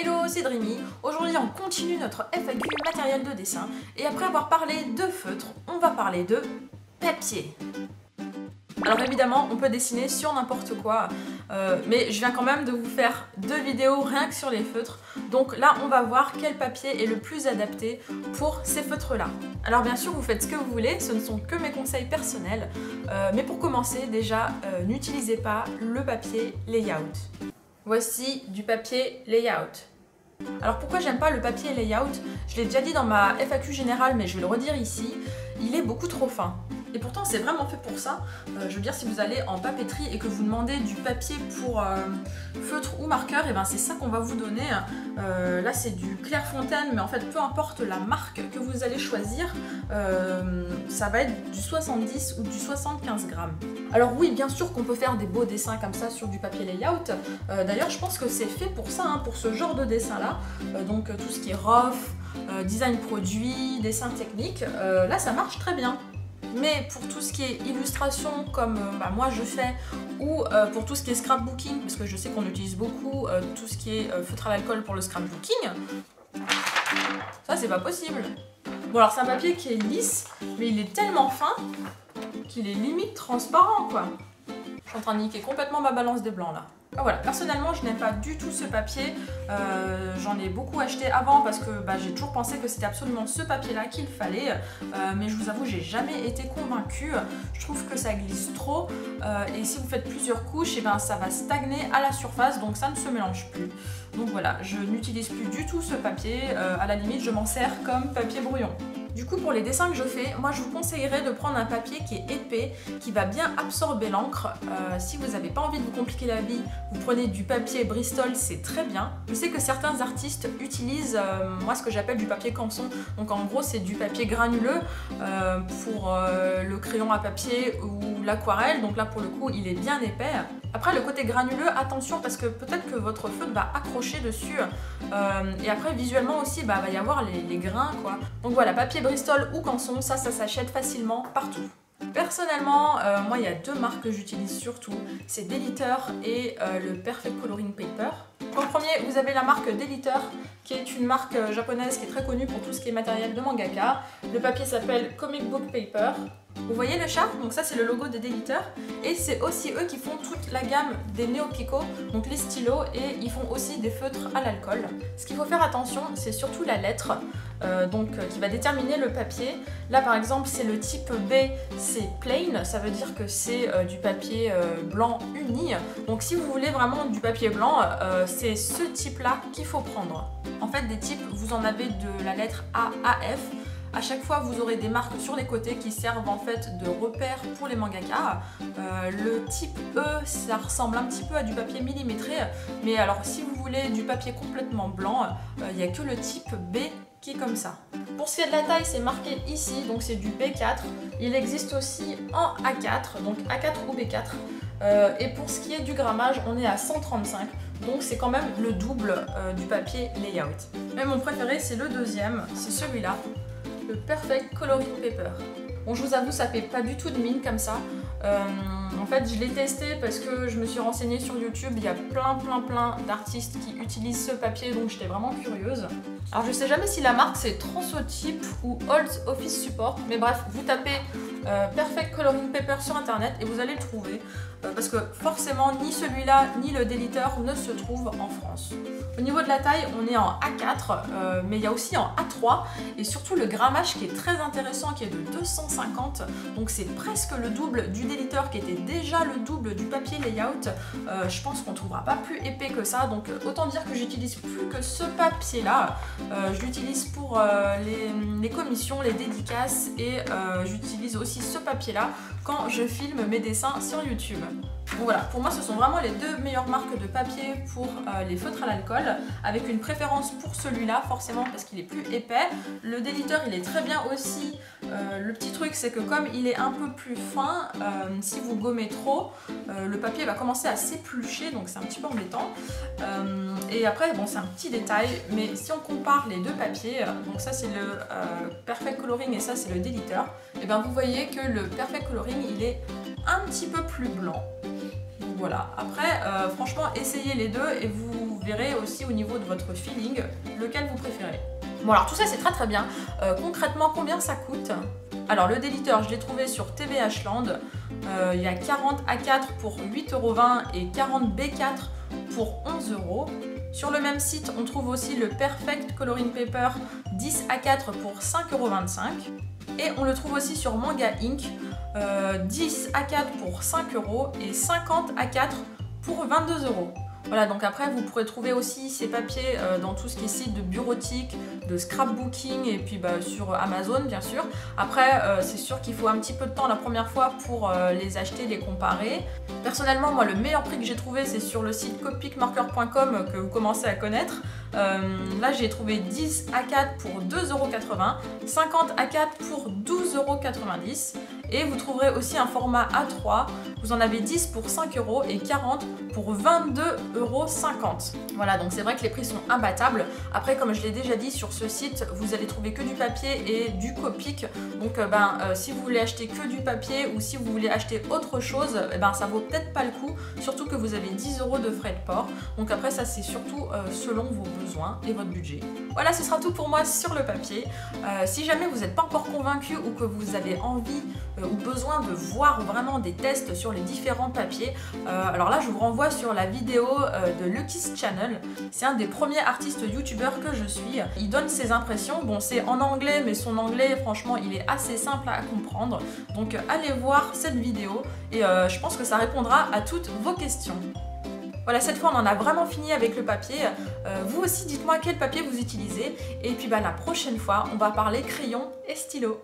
Hello, c'est Dreamy. Aujourd'hui, on continue notre FAQ matériel de dessin et après avoir parlé de feutre, on va parler de papier. Alors évidemment, on peut dessiner sur n'importe quoi, mais je viens quand même de vous faire 2 vidéos rien que sur les feutres. Donc là, on va voir quel papier est le plus adapté pour ces feutres-là. Alors bien sûr, vous faites ce que vous voulez, ce ne sont que mes conseils personnels. Mais pour commencer, déjà, n'utilisez pas le papier layout. Voici du papier layout. Alors pourquoi j'aime pas le papier layout? Je l'ai déjà dit dans ma FAQ générale, mais je vais le redire ici. Il est beaucoup trop fin. Et pourtant c'est vraiment fait pour ça. Je veux dire, si vous allez en papeterie et que vous demandez du papier pour feutre ou marqueur, et ben c'est ça qu'on va vous donner. Là c'est du Clairefontaine, mais en fait peu importe la marque que vous allez choisir, ça va être du 70 ou du 75 grammes. Alors oui, bien sûr qu'on peut faire des beaux dessins comme ça sur du papier layout. D'ailleurs je pense que c'est fait pour ça, hein, pour ce genre de dessin là. Donc tout ce qui est rough, design produit, dessin technique, là ça marche très bien. Mais pour tout ce qui est illustration comme moi je fais, ou pour tout ce qui est scrapbooking, parce que je sais qu'on utilise beaucoup tout ce qui est feutre à l'alcool pour le scrapbooking, ça c'est pas possible. Bon alors c'est un papier qui est lisse, mais il est tellement fin qu'il est limite transparent quoi. Je suis en train de niquer complètement ma balance des blancs là. Ah, voilà, personnellement je n'aime pas du tout ce papier, j'en ai beaucoup acheté avant parce que j'ai toujours pensé que c'était absolument ce papier là qu'il fallait, mais je vous avoue j'ai jamais été convaincue, je trouve que ça glisse trop et si vous faites plusieurs couches, ça va stagner à la surface donc ça ne se mélange plus. Donc voilà, je n'utilise plus du tout ce papier, à la limite je m'en sers comme papier brouillon. Du coup pour les dessins que je fais, moi je vous conseillerais de prendre un papier qui est épais, qui va bien absorber l'encre. Si vous n'avez pas envie de vous compliquer la vie, vous prenez du papier Bristol, c'est très bien. Je sais que certains artistes utilisent moi ce que j'appelle du papier canson. Donc en gros c'est du papier granuleux pour le crayon à papier ou l'aquarelle. Donc là pour le coup il est bien épais. Après le côté granuleux, attention parce que peut-être que votre feutre va accrocher dessus et après visuellement aussi va y avoir les grains quoi. Donc voilà, papier Bristol ou canson, ça s'achète facilement partout. Personnellement, moi il y a 2 marques que j'utilise surtout, c'est Déliter et le Perfect Coloring Paper. En premier, vous avez la marque Déliter, qui est une marque japonaise qui est très connue pour tout ce qui est matériel de mangaka. Le papier s'appelle Comic Book Paper. Vous voyez le chat? Donc ça c'est le logo de Déliter et c'est aussi eux qui font toute la gamme des Neopico, donc les stylos, et ils font aussi des feutres à l'alcool. Ce qu'il faut faire attention, c'est surtout la lettre qui va déterminer le papier. Là par exemple c'est le type B, c'est plain, ça veut dire que c'est du papier blanc uni. Donc si vous voulez vraiment du papier blanc, c'est ce type là qu'il faut prendre. En fait des types, vous en avez de la lettre A à F. À chaque fois, vous aurez des marques sur les côtés qui servent en fait de repères pour les mangaka. Le type E, ça ressemble un petit peu à du papier millimétré, mais alors si vous voulez du papier complètement blanc, il n'y a que le type B qui est comme ça. Pour ce qui est de la taille, c'est marqué ici, donc c'est du B4. Il existe aussi en A4, donc A4 ou B4. Et pour ce qui est du grammage, on est à 135. Donc c'est quand même le double du papier layout. Mais mon préféré, c'est le deuxième, c'est celui-là. Le Perfect Coloring Paper. Bon, je vous avoue, ça fait pas du tout de mine comme ça. En fait, je l'ai testé parce que je me suis renseignée sur YouTube. Il y a plein d'artistes qui utilisent ce papier, donc j'étais vraiment curieuse. Alors, je sais jamais si la marque c'est Transotype ou Old Office Support, mais bref, vous tapez Perfect Coloring Paper sur internet et vous allez le trouver. Parce que forcément, ni celui-là ni le Déliter ne se trouvent en France. Au niveau de la taille, on est en A4, mais il y a aussi en A3 et surtout le grammage qui est très intéressant, qui est de 250. Donc c'est presque le double du Déliter qui était déjà le double du papier layout. Je pense qu'on ne trouvera pas plus épais que ça. Donc autant dire que j'utilise plus que ce papier-là. Je l'utilise pour les commissions, les dédicaces et j'utilise aussi ce papier-là quand je filme mes dessins sur YouTube. Donc voilà, pour moi ce sont vraiment les 2 meilleures marques de papier pour les feutres à l'alcool, avec une préférence pour celui-là forcément parce qu'il est plus épais. Le Déliter il est très bien aussi, le petit truc c'est que comme il est un peu plus fin, si vous gommez trop, le papier va commencer à s'éplucher, donc c'est un petit peu embêtant. Et après bon c'est un petit détail, mais si on compare les 2 papiers, donc ça c'est le Perfect Coloring et ça c'est le Déliter, et bien vous voyez que le Perfect Coloring il est un petit peu plus blanc. voilà, après franchement essayez les deux et vous verrez aussi au niveau de votre feeling lequel vous préférez. Bon alors tout ça c'est très bien. Concrètement combien ça coûte? Alors le déliteur je l'ai trouvé sur TVH Land. Il y a 40 A4 pour 8,20 € et 40 B4 pour 11 €. Sur le même site on trouve aussi le Perfect Coloring Paper 10 A4 pour 5,25 € et on le trouve aussi sur Manga Ink 10 A4 pour 5 € et 50 A4 pour 22 €. Voilà, donc après vous pourrez trouver aussi ces papiers dans tout ce qui est site de bureautique, de scrapbooking et puis sur Amazon bien sûr. Après c'est sûr qu'il faut un petit peu de temps la première fois pour les acheter, les comparer. Personnellement moi le meilleur prix que j'ai trouvé c'est sur le site copicmarker.com que vous commencez à connaître. Là j'ai trouvé 10 A4 pour 2,80 €, 50 A4 pour 12,90 € et vous trouverez aussi un format A3, vous en avez 10 pour 5 € et 40 pour 22,50 €. Voilà, donc c'est vrai que les prix sont imbattables. Après comme je l'ai déjà dit sur ce site, vous allez trouver que du papier et du Copic. Donc si vous voulez acheter que du papier ou si vous voulez acheter autre chose, ça vaut peut-être pas le coup, surtout que vous avez 10 € de frais de port. Donc après ça c'est surtout selon vos besoins et votre budget. Voilà, ce sera tout pour moi sur le papier. Si jamais vous n'êtes pas encore convaincu ou que vous avez envie ou besoin de voir vraiment des tests sur les différents papiers, alors là je vous renvoie sur la vidéo de Lucky's Channel. C'est un des premiers artistes youtubeurs que je suis. Il donne ses impressions, bon c'est en anglais mais son anglais franchement il est assez simple à comprendre. Donc allez voir cette vidéo et je pense que ça répondra à toutes vos questions. Voilà, cette fois on en a vraiment fini avec le papier. Vous aussi dites-moi quel papier vous utilisez et puis la prochaine fois on va parler crayon et stylo.